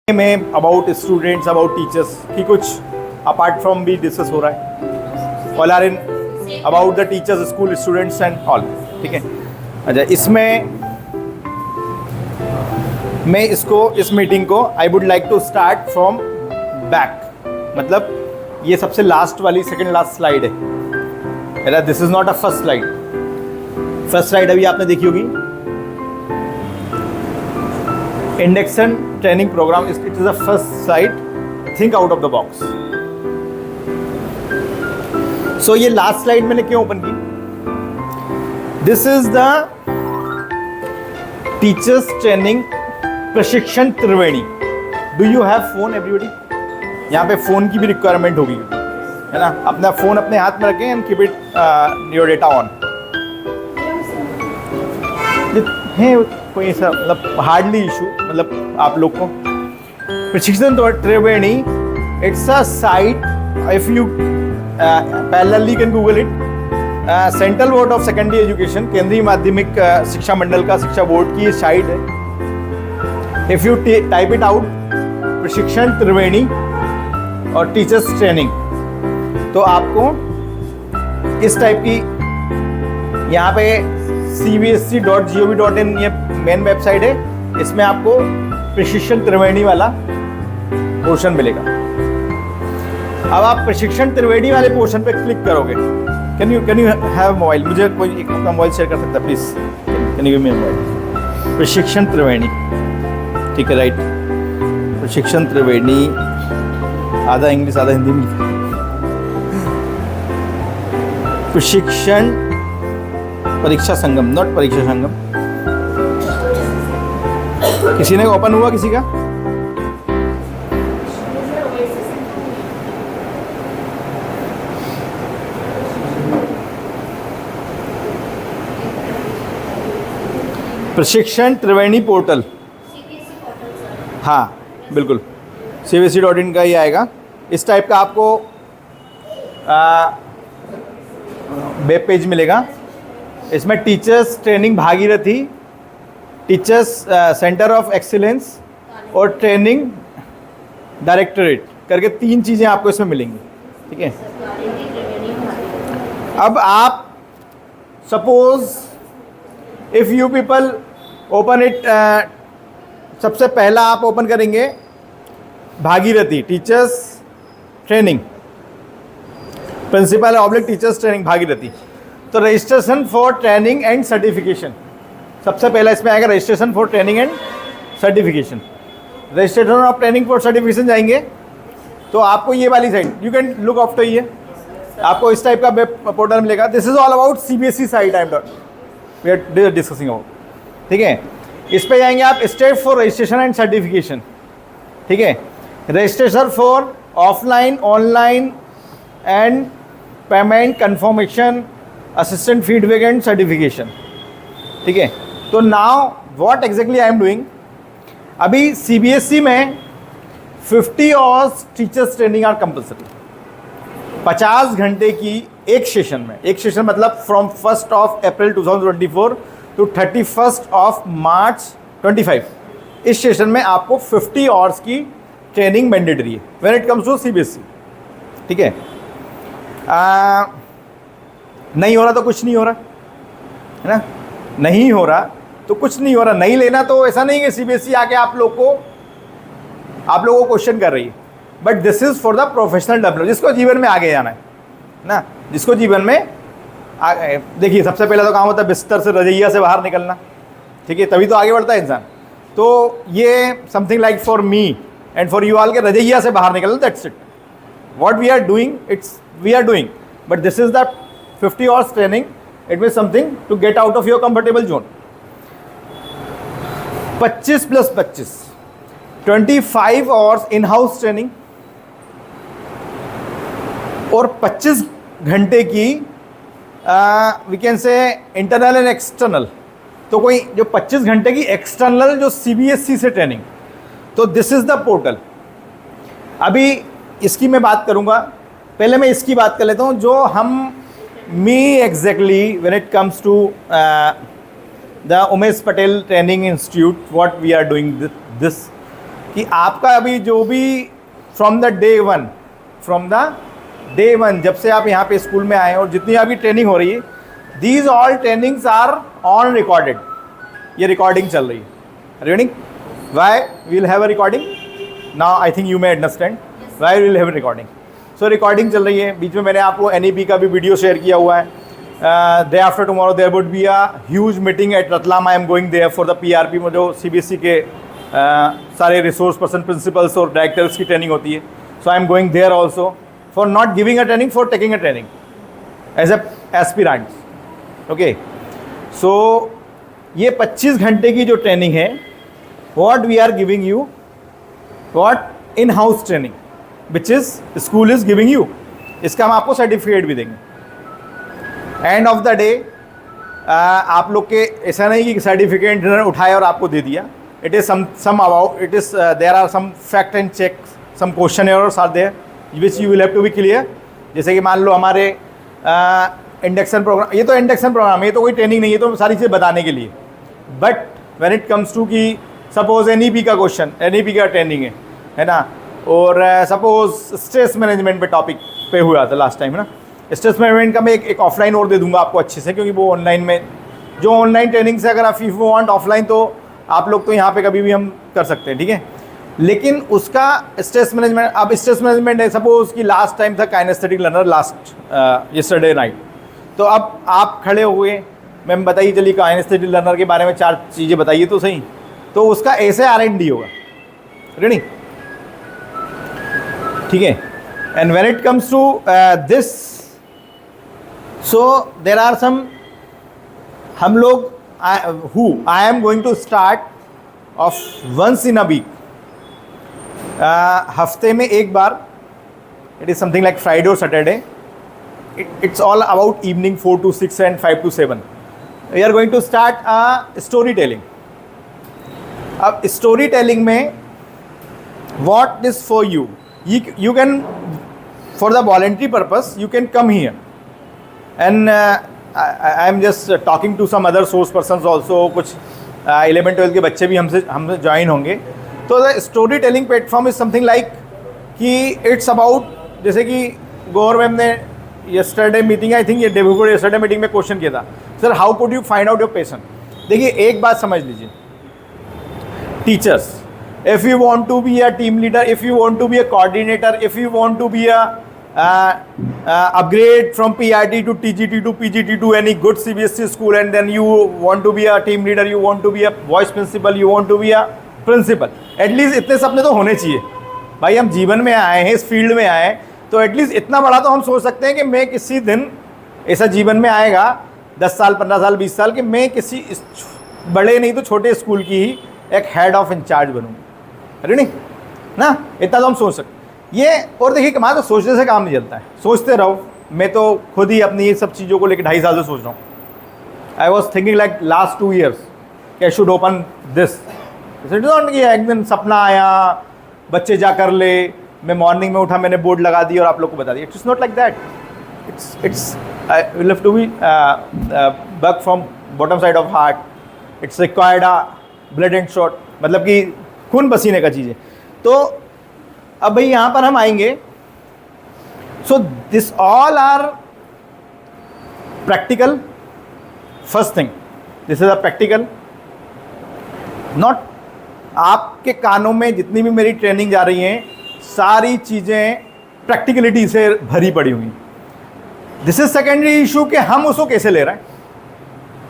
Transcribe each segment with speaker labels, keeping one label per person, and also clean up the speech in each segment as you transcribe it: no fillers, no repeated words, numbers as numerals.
Speaker 1: में about students, about teachers की कुछ अपार्ट फ्रॉम भी डिस्कस हो रहा है। All are in about the teachers, school students and all. ठीक है। अच्छा, इसमें मैं इस मीटिंग को I would like to start from back. मतलब ये सबसे लास्ट वाली सेकंड लास्ट स्लाइड है। This is not a first slide. First slide अभी आपने देखी होगी, induction training programme. It is the first slide. Think out of the box. So ये लास्ट स्लाइड मैंने क्यों ओपन की? This is the teachers training Prashikshan Triveni. Do you have phone everybody? यहाँ पे फोन की भी रिक्वायरमेंट होगी, है ना। अपना फोन अपने हाथ में रखें and keep it your data on. है कोई ऐसा मतलब हार्डली इशू, मतलब आप लोग को Prashikshan Triveni, it's a site. If you parallelly can Google it. Central Board of Secondary Education, Kendriya Madhyamik शिक्षा मंडल का शिक्षा बोर्ड की साइट है। If you type it out प्रशिक्षण त्रिवेणी और टीचर्स ट्रेनिंग, तो आपको इस टाइप की यहाँ पे cbsc.gov.in ये मेन वेबसाइट है। इसमें आपको प्रशिक्षण त्रिवेणी वाला पोर्शन मिलेगा। अब आप प्रशिक्षण त्रिवेणी वाले पोर्शन पे क्लिक करोगे। Can you have mobile? मुझे कोई एक अपना मोबाइल शेयर कर सकता है please? Can you give me mobile? प्रशिक्षण त्रिवेणी, ठीक है, राइट। प्रशिक्षण त्रिवेणी, आधा इंग्लिश आधा हिंदी में। प्रशिक्षण परीक्षा संगम, नॉट परीक्षा संगम। किसी ने ओपन हुआ किसी का? प्रशिक्षण त्रिवेणी पोर्टल। हाँ बिल्कुल, cbsc.in का ही आएगा। इस टाइप का आपको वेब पेज मिलेगा। इसमें teachers training Bhagirathi, teachers centre of excellence और ट्रेनिंग डायरेक्टरेट करके 3 चीज़ें आपको इसमें मिलेंगी। ठीक है। अब आप suppose if you people open it, सबसे पहला आप ओपन करेंगे Bhagirathi teachers training, principal oblique teachers training Bhagirathi. तो registration for training and certification, सबसे पहला इसमें आएगा registration for training and certification. Registration of training for certification जाएंगे तो आपको ये वाली site, you can look after, ये आपको इस टाइप का वेब पोर्टल मिलेगा। This is all about CBSE site I am discussing about. ठीक है। इस पे जाएंगे आप, step for registration and certification. ठीक है। Registration for offline, online and payment confirmation, assistant feedback and certification. ठीक है। तो now what exactly I am doing, अभी CBSE में 50 hours teachers training are compulsory. 50 घंटे की एक सेशन में, एक सेशन मतलब फ्रॉम 1 अप्रैल 2024 टू 31 मार्च 25, इस सेशन में आपको 50 आवर्स की ट्रेनिंग मैंडेटरी है when it comes to CBSE। ठीक है। नहीं हो रहा तो कुछ नहीं हो रहा, है ना। नहीं हो रहा तो कुछ नहीं हो रहा। नहीं लेना तो ऐसा नहीं है CBSE आके आप लोगों को क्वेश्चन कर रही है, but this is for the professional development, जिसको जीवन में आगे जाना है ना, जिसको जीवन में देखिए सबसे पहले तो काम होता है बिस्तर से, रजैया से बाहर निकलना। ठीक है, तभी तो आगे बढ़ता है इंसान। तो ये something like for me and for you all के रजैया से बाहर निकलना, that's it what we are doing, we are doing, but this is the 50 hours training. It means something to get out of your comfortable zone. 25 plus 25, 25 hours in-house training और 25 घंटे की we can say internal and external। तो कोई जो 25 घंटे की external जो CBSE से ट्रेनिंग, तो दिस इज द पोर्टल। अभी इसकी मैं बात करूंगा, पहले मैं इसकी बात कर लेता हूं जो हम me exactly when it comes to the Umesh Patel Training Institute, what we are doing this कि आपका अभी जो भी फ्रॉम द डे वन जब से आप यहाँ पे स्कूल में आए और जितनी आपकी ट्रेनिंग हो रही है, these all trainings are on recorded. ये रिकॉर्डिंग चल रही है। Reading why will have a recording now, I think you may understand why will have recording. So recording चल रही है। बीच में मैंने आपको NEP का भी वीडियो शेयर किया हुआ है। Day after tomorrow there would be a huge meeting at Ratlam. I am going there for the PRP में जो CBSE के सारे रिसोर्स पर्सन, प्रिंसिपल्स और डायरेक्टर्स की ट्रेनिंग होती है। So I am going there also for not giving a training, for taking a training as a aspirants. Okay, so ये 25 घंटे की जो ट्रेनिंग है, what we are giving you, what in house training which is school is giving you, इसका हम आपको certificate भी देंगे। एंड ऑफ द डे आप लोग के ऐसा नहीं कि सर्टिफिकेट उठाए और आपको दे दिया। It is some about, it is there are some fact and check, some question errors are there which you will have to be clear. जैसे कि मान लो हमारे इंडक्शन प्रोग्राम, ये तो इंडक्शन प्रोग्राम है, ये तो कोई ट्रेनिंग नहीं है, तो सारी चीज़ें बताने के लिए। But when it comes to कि सपोज NEP का क्वेश्चन, NEP का ट्रेनिंग है ना, और सपोज स्ट्रेस मैनेजमेंट पे टॉपिक पे हुआ था लास्ट टाइम, है ना। स्ट्रेस मैनेजमेंट का मैं एक ऑफलाइन और दे दूंगा आपको अच्छे से, क्योंकि वो ऑनलाइन में जो ऑनलाइन ट्रेनिंग से अगर आप इफ यू वांट ऑफलाइन, तो आप लोग तो यहाँ पे कभी भी हम कर सकते हैं, ठीक है। लेकिन उसका स्ट्रेस मैनेजमेंट, अब स्ट्रेस मैनेजमेंट है, सपोज कि लास्ट टाइम था kinaesthetic learner last yesterday night, तो अब आप खड़े हुए, मैम बताइए चलिए काइनेस्थेटिक लर्नर के बारे में 4 चीज़ें बताइए तो सही, तो उसका ऐसे R&D होगा। रेडी, ठीक है। And when it comes to this, so there are some, हम लोग I am going to start off once in a week, हफ्ते में एक बार, it is something like Friday और Saturday. It's all about evening 4 to 6 and 5 to 7. We are going to start a storytelling. अब storytelling में what is for you? You can, for the voluntary purpose, you can come here. And I am just talking to some other source persons also. कुछ 11-12 के बच्चे भी हमसे join होंगे। तो the storytelling platform is something like कि it's about, जैसे कि गौर मैम ने yesterday मीटिंग, आई थिंक ये डे बिफोर yesterday मीटिंग में क्वेश्चन किया था, sir how could you find out your patient. देखिए एक बात समझ लीजिए, teachers, if you want to be a team leader, if you want to be a coordinator, if you want to be a upgrade from PRT to TGT to PGT to any good CBSE school, and then you want to be a team leader, you want to be a voice principal, you want to be a principal, at least इतने सपने तो होने चाहिए भाई। हम जीवन में आए हैं, इस फील्ड में आए हैं, तो एटलीस्ट इतना बड़ा तो हम सोच सकते हैं कि मैं किसी दिन ऐसा जीवन में आएगा 10 साल 15 साल 20 साल कि मैं किसी बड़े नहीं तो छोटे स्कूल की ही एक हेड ऑफ इंचार्ज बनूँगा। अरे नहीं ना, इतना तो हम सोच सकते ये। और देखिए कमाल, तो सोचने से काम नहीं चलता है, सोचते रहो। मैं तो खुद ही अपनी ये सब चीज़ों को लेकर 2.5 साल से सोच रहा हूँ। I was thinking like last 2 years कि I should open this. It not कि एक दिन सपना आया बच्चे जा कर ले, मैं मॉर्निंग में उठा, मैंने बोर्ड लगा दी और आप लोग को बता दिया। It's not like that. It's will have to be work from bottom side of heart. It's required a blood and shot, मतलब कि खून पसीने का चीज़ है। तो अब भाई यहाँ पर हम आएंगे। So this all are practical. First thing, this is a practical, not, आपके कानों में जितनी भी मेरी ट्रेनिंग जा रही हैं सारी चीज़ें प्रैक्टिकलिटी से भरी पड़ी हुई। दिस इज सेकेंडरी इशू कि हम उसको कैसे ले रहे हैं।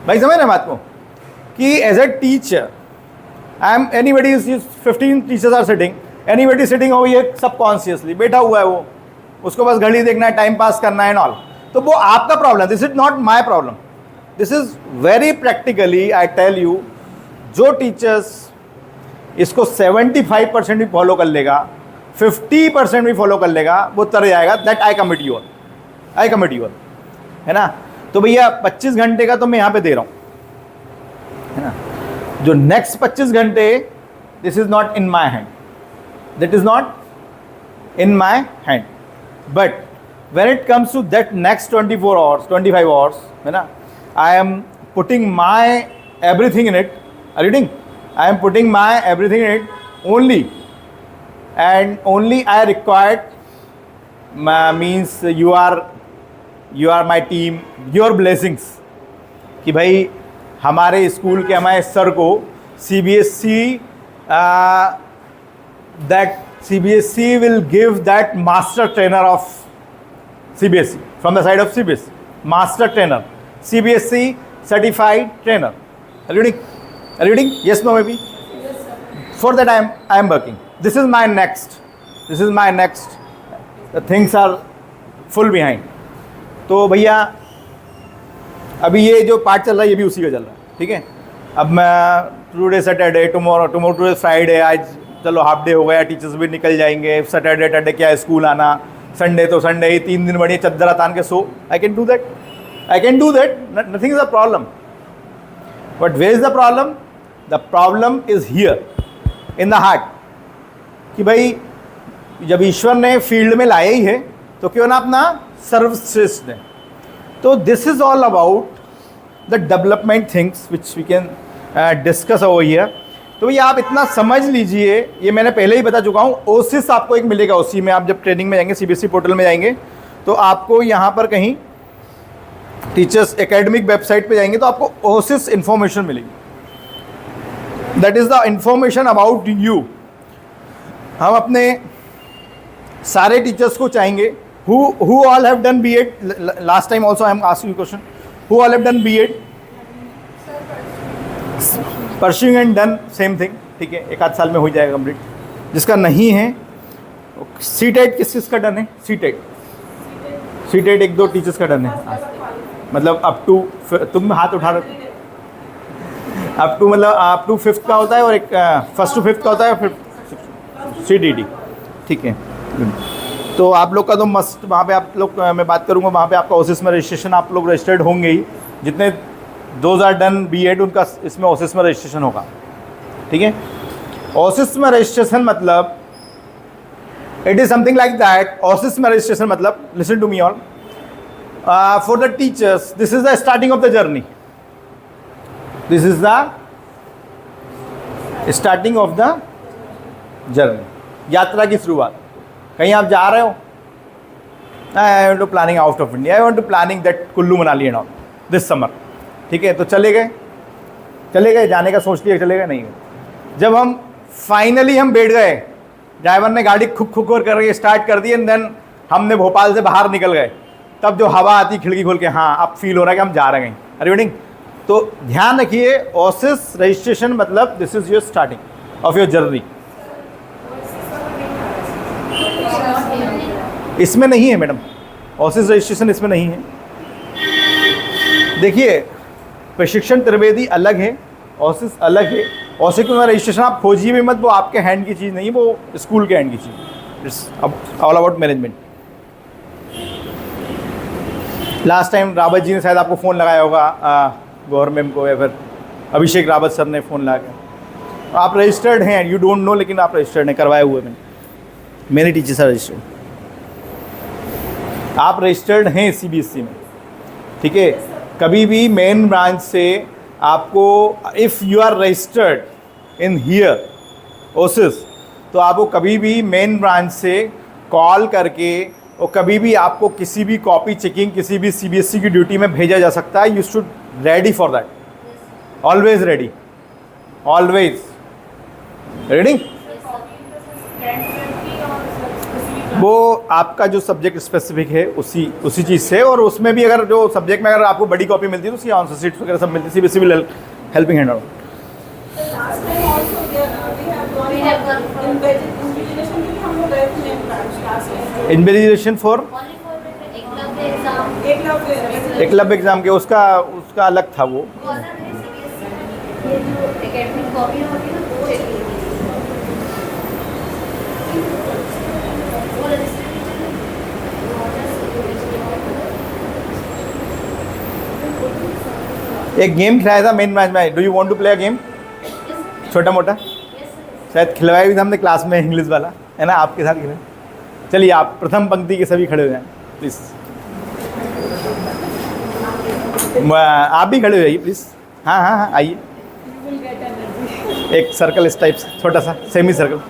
Speaker 1: भाई समझ रहे बात को कि as a teacher I am, anybody is 15 teachers are sitting, anybody sitting हो, ये सबकॉन्शियसली बैठा हुआ है, वो उसको बस घड़ी देखना है, टाइम पास करना है एंड ऑल, तो वो आपका problem. This is not my problem, this is very practically I tell you. जो टीचर्स इसको 75% भी फॉलो कर लेगा, 50% भी फॉलो कर लेगा, वो तर जाएगा। That I commit you all, है ना। तो भैया 25 घंटे का तो मैं यहाँ पे दे रहा हूँ, है ना। जो नेक्स्ट 25 घंटे, this is not in my hand, that is not in my hand. But when it comes to that next 24 hours 25 hours, है ना, I am putting my everything in it. Are you reading? I am putting my everything in it only and only I required means you are my team, your blessings कि भाई हमारे school के हमारे sir को CBSE that CBSE will give that master trainer of CBSE from the side of CBSE, master trainer, CBSE certified trainer. Are you reading? Are you reading? Yes, no, maybe.
Speaker 2: Yes, sir.
Speaker 1: For that I am working. This is my next. The things are full behind. तो भैया अभी ये जो part चल रहा है ये भी उसी का चल रहा है, ठीक है. अब मैं today Saturday, tomorrow today Friday, आज चलो हाफ डे हो गया, टीचर्स भी निकल जाएंगे, सैटरडे क्या है स्कूल आना, संडे तो संडे ही, 3 दिन बढ़िया चद्दरा तान के सो. I can do that, nothing is a problem. But where is the problem? The problem is here in the heart कि भाई जब ईश्वर ने फील्ड में लाया ही है तो क्यों ना अपना सर्वश्रेष्ठ दें. तो this is all about the development things which we can discuss over here. तो ये आप इतना समझ लीजिए, ये मैंने पहले ही बता चुका हूँ. ओसिस आपको एक मिलेगा, उसी में आप जब ट्रेनिंग में जाएंगे, CBSE पोर्टल में जाएंगे तो आपको यहाँ पर कहीं टीचर्स एकेडमिक वेबसाइट पे जाएंगे तो आपको ओसिस इन्फॉर्मेशन मिलेगी. That is the information about you. हम अपने सारे टीचर्स को चाहेंगे who all have done B.Ed. Last time also I am asking you question. Who all have done B.Ed? Pursuing and done same thing. ठीक है, 1 आध साल में हो जाएगा कंप्लीट. जिसका नहीं है C.TET किसका डन है? C.TET 1-2 टीचर्स का डन है. मतलब अप टू, तुम हाथ उठा रहे, अप टू मतलब अप टू 5th का होता है और एक 1st to 5th का होता है, फिर CDD. ठीक है, तो आप लोग का तो मस्ट वहाँ पे आप लोग, मैं बात करूँगा वहाँ पे आपका ओसिस में रजिस्ट्रेशन, आप लोग रजिस्टर्ड होंगे ही. जितने दोज आर डन B.Ed उनका इसमें ओसिस में रजिस्ट्रेशन होगा. ठीक है, ओसिस में रजिस्ट्रेशन मतलब it is something like that. OASIS में रजिस्ट्रेशन मतलब, listen to me all, for the teachers this is the starting of the journey. This is the starting of the journey, यात्रा की शुरुआत. कहीं आप जा रहे हो, I want to planning out of India, I want to planning that Kullu Manali and all this summer. ठीक है, तो चले गए जाने का सोच लिया, चले गए नहीं. जब हम फाइनली हम बैठ गए, ड्राइवर ने गाड़ी खुक करके स्टार्ट कर दी एंड देन हमने भोपाल से बाहर निकल गए, तब जो हवा आती खिड़की खोल के, हाँ अब फील हो रहा है कि हम जा रहे हैं कहीं. अरे वेडिंग. तो ध्यान रखिए, ओसिस रजिस्ट्रेशन मतलब this is your starting of your journey. इसमें नहीं है मैडम, ओसिस रजिस्ट्रेशन इसमें नहीं है. देखिए, प्रशिक्षण त्रिवेदी अलग है, ओसिस अलग है. ओसिस में रजिस्ट्रेशन आप खोजिए भी मत, वो आपके हैंड की चीज़ नहीं है, वो स्कूल के हैंड की चीज़. It's all about management. Last time Rawat ji ने शायद आपको फ़ोन लगाया होगा, गवर्नमेंट को, या फिर अभिषेक रावत सर ने फ़ोन लगा के. आप रजिस्टर्ड हैं, यू डोंट नो, लेकिन आप रजिस्टर्ड हैं, करवाए हुए मैंने. मेरे टीचर्स आर रजिस्टर्ड. आप रजिस्टर्ड हैं CBSE में. ठीक है, कभी भी मेन ब्रांच से आपको, if you are registered in here OASIS, तो आपको कभी भी मेन ब्रांच से कॉल करके और कभी भी आपको किसी भी कॉपी चेकिंग, किसी भी CBSE की ड्यूटी में भेजा जा सकता है. You should ready for that, always ready, always ready. वो आपका जो सब्जेक्ट स्पेसिफिक है उसी चीज़ से, और उसमें भी अगर जो सब्जेक्ट में अगर आपको बड़ी कॉपी मिलती है तो उसकी आंसर शीट्स वगैरह सब मिलती है. CBSE will helping hand out. Invigilation for Eklavya exam के, उसका अलग था वो. एक गेम खिलाया था मेन ब्रांच में. Do you want to play a game? छोटा मोटा शायद खिलवाया भी था हमने क्लास में, इंग्लिश वाला है ना, आपके साथ खेले. चलिए, आप प्रथम पंक्ति के सभी खड़े हो जाएं प्लीज़. आप भी खड़े हो जाइए प्लीज़. हाँ आइए. एक सर्कल इस टाइप से, छोटा सा सेमी सर्कल.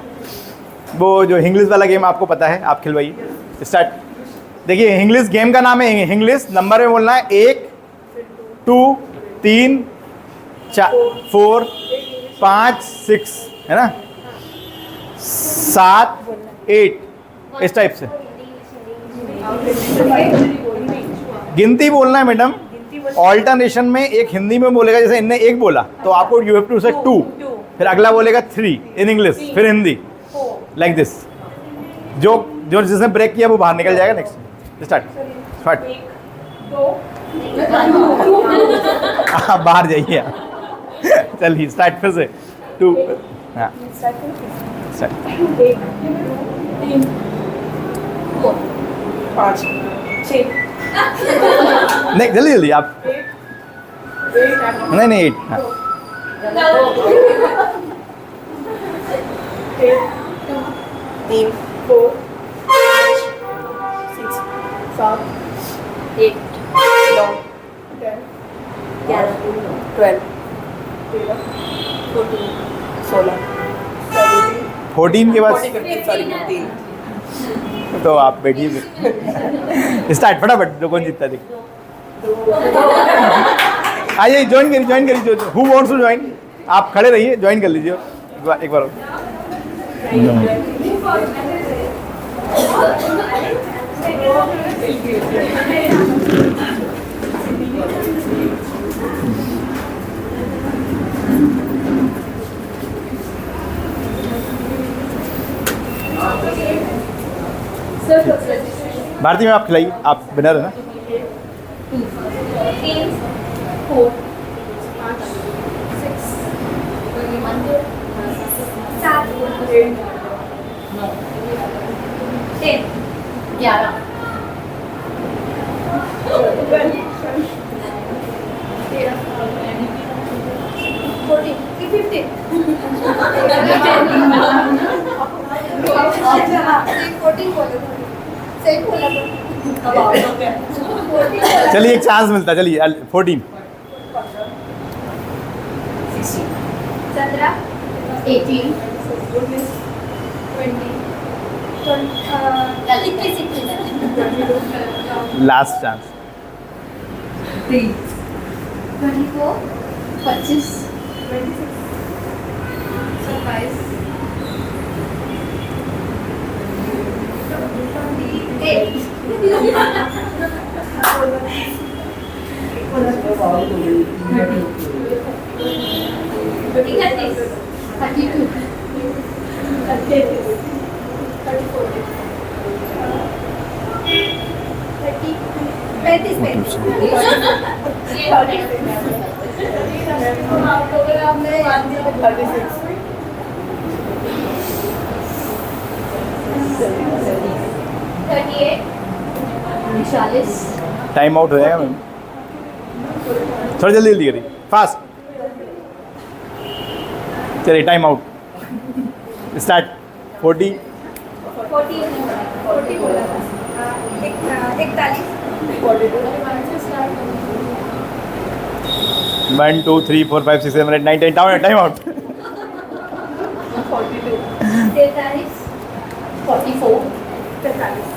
Speaker 1: वो जो इंग्लिश वाला गेम आपको पता है, आप खिलवाइए। स्टार्ट। देखिए इंग्लिश गेम का नाम है इंग्लिश, नंबर में बोलना है 1 2 3 4 5 6 है ना, 7 8 इस टाइप से गिनती बोलना है मैडम। ऑल्टरनेशन में एक हिंदी में बोलेगा, जैसे इनने 1 बोला तो आपको यू हैव टू से 2, फिर अगला बोलेगा 3 इन इंग्लिश, फिर हिंदी, लाइक दिस। जो जो जिसने ब्रेक किया वो बाहर निकल जाएगा। Next start. स्टार्ट। आप बाहर जाइए आप। चलिए स्टार्ट फिर से 2। हाँ स्टार्ट।
Speaker 2: 5 6
Speaker 1: नहीं जल्दी जल्दी आप। नहीं 8। हाँ
Speaker 2: 3 4 5 6 7 8 9 10 11 12 13 14 16 17
Speaker 1: 14 के बाद
Speaker 2: सॉरी 15।
Speaker 1: तो आप बैठिए। स्टार्ट फटाफट, जो कौन जीतता देख। आइए ज्वाइन करिए हु वांट्स टू ज्वाइन। आप खड़े रहिए, ज्वाइन कर लीजिए एक बार और। भारती में आप खिलाइए, आप विनर है ना।
Speaker 3: 3 4 5 6 7 10 11 14 15
Speaker 1: चलिए एक चांस मिलता, चलिए 14
Speaker 3: 17 18 20
Speaker 1: लास्ट चांस।
Speaker 3: 24 25 26
Speaker 1: टाइम आउट हो जाएगा मैम, थोड़ा जल्दी जल्दी करिए, फास्ट। चलिए time out. Start. 40 1 2 3 4 5 6 7 8 9 10 time out.
Speaker 3: 44 52 53